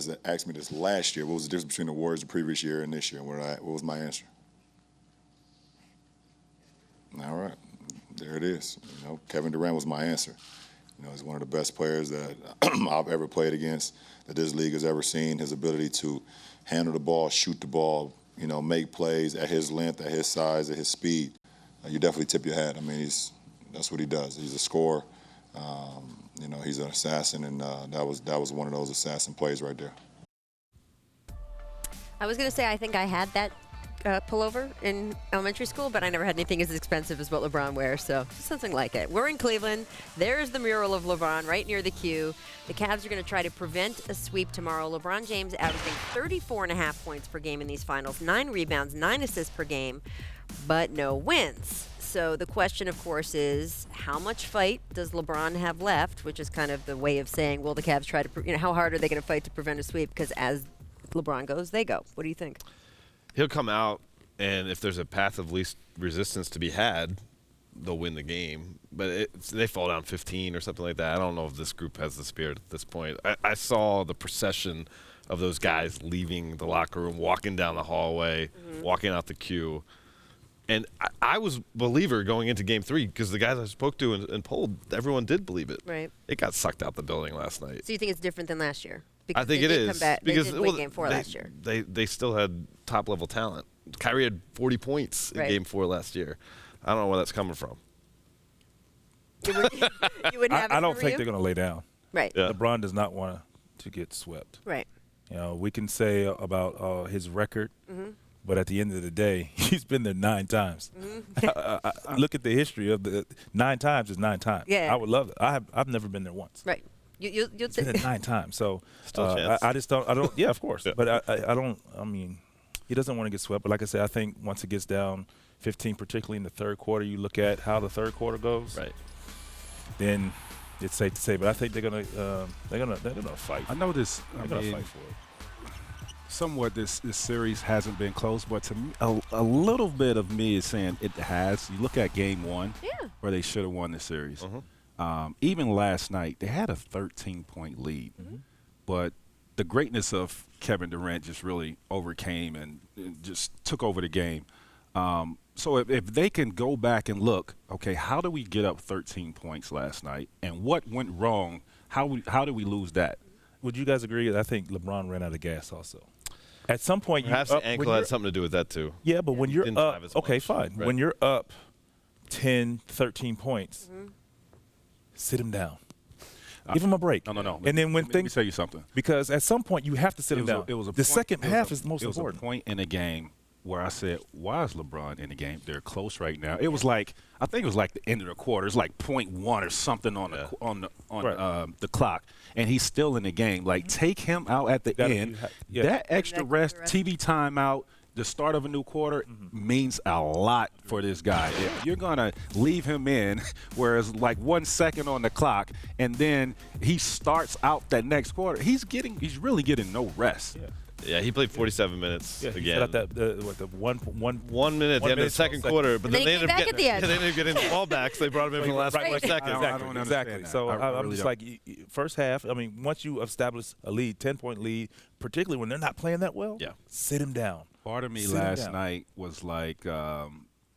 guys asked me this last year. What was the difference between the Warriors the previous year and this year? What was my answer? All right, there it is. Kevin Durant was my answer. He's one of the best players that I've ever played against, that this league has ever seen. His ability to handle the ball, shoot the ball, make plays at his length, at his size, at his speed. You definitely tip your hat. I mean, that's what he does. He's a scorer. He's an assassin, and that was one of those assassin plays right there. I was going to say I think I had that pullover in elementary school, but I never had anything as expensive as what LeBron wears, so something like it. We're in Cleveland. There's the mural of LeBron right near the queue. The Cavs are going to try to prevent a sweep tomorrow. LeBron James averaging 34.5 points per game in these finals, 9 rebounds, 9 assists per game, but no wins. So the question, of course, is how much fight does LeBron have left, which is kind of the way of saying, will the Cavs try to, how hard are they going to fight to prevent a sweep? Because as LeBron goes, they go. What do you think? He'll come out, and if there's a path of least resistance to be had, they'll win the game. But they fall down 15 or something like that. I don't know if this group has the spirit at this point. I saw the procession of those guys leaving the locker room, walking down the hallway, walking out the queue. And I was a believer going into Game 3 because the guys I spoke to and polled, everyone did believe it. Right. It got sucked out the building last night. So you think it's different than last year? I think it is. Because they did win Game 4 last year. They still had top-level talent. Kyrie had 40 points in Game 4 last year. I don't know where that's coming from. You wouldn't have it I don't for think you? they're going to lay down. Right. Yeah. LeBron does not want to get swept. Right. We can say about his record, but at the end of the day, he's been there 9 times. I look at the history of the 9 times is 9 times. Yeah. I would love it. I've never been there once. Right. You'll It's been there 9 times. So Still a chance. I just don't. I don't. Yeah, of course. Yeah. But I don't. I mean, he doesn't want to get swept. But like I said, I think once it gets down 15, particularly in the third quarter, you look at how the third quarter goes. Right. Then it's safe to say. But I think they're gonna fight. I know this. They're gonna fight for it. Somewhat this series hasn't been close, but to me, a little bit of me is saying it has. You look at Game 1, where they should have won the series. Even last night, they had a 13-point lead, but the greatness of Kevin Durant just really overcame and just took over the game. So if they can go back and look, okay, how do we get up 13 points last night, and what went wrong? How did we lose that? Would you guys agree? I think LeBron ran out of gas also. At some point, Perhaps the ankle had something to do with that, too. Yeah, but when you're Didn't up, drive as okay, much. fine. Right. When you're up 10, 13 points, sit him down. Give him a break. No. And then when Let me things, tell you something. because at some point you have to sit him down. The second half is the most important. It was a point in the game where I said, why is LeBron in the game? They're close right now. It was like, I think it was like the end of the quarter. It's like .1 or something on the clock, and he's still in the game. Like, take him out at the end. That extra rest, TV timeout, the start of a new quarter means a lot for this guy. If you're going to leave him in, whereas like 1 second on the clock, and then he starts out that next quarter, he's really getting no rest. Yeah, he played 47 minutes He again. set up the 1 minute at the end of the second quarter, but then they ended up getting the end. they ended up getting the ball back, so they brought him in for the last 4 seconds. I don't Exactly. understand So that. I I'm really just don't. like, first half, I mean, once you establish a lead, 10-point lead, particularly when they're not playing that well, sit him down. Part of me Sit him last down. night was like,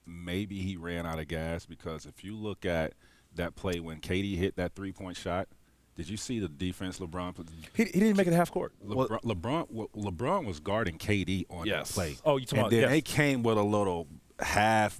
maybe he ran out of gas, because if you look at that play when KD hit that 3-point shot, did you see the defense LeBron put? He didn't make it half court. LeBron was guarding KD on that play. Oh, you talking and about then yes. they came with a little half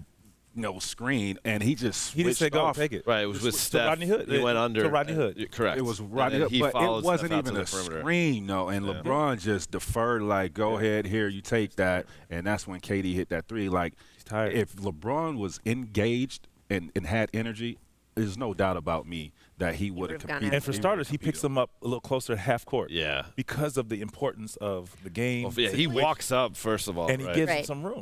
screen, and he just He didn't say switched go off. take it. Right, it was with Steph. Rodney Hood. He went under. To Rodney Hood. Correct. It was And Rodney then Hood, he but followed it wasn't Steph out even to a the perimeter. screen, though. And LeBron just deferred, like, go ahead, here, you take that. And that's when KD hit that 3. Like, tired. if LeBron was engaged and had energy, there's no doubt about me that he would have would've gone competed. And for starters, he picks them up a little closer to half court. Yeah. Because of the importance of the game. Well, yeah, he walks up, first of all. And he right? gives them Right. some room.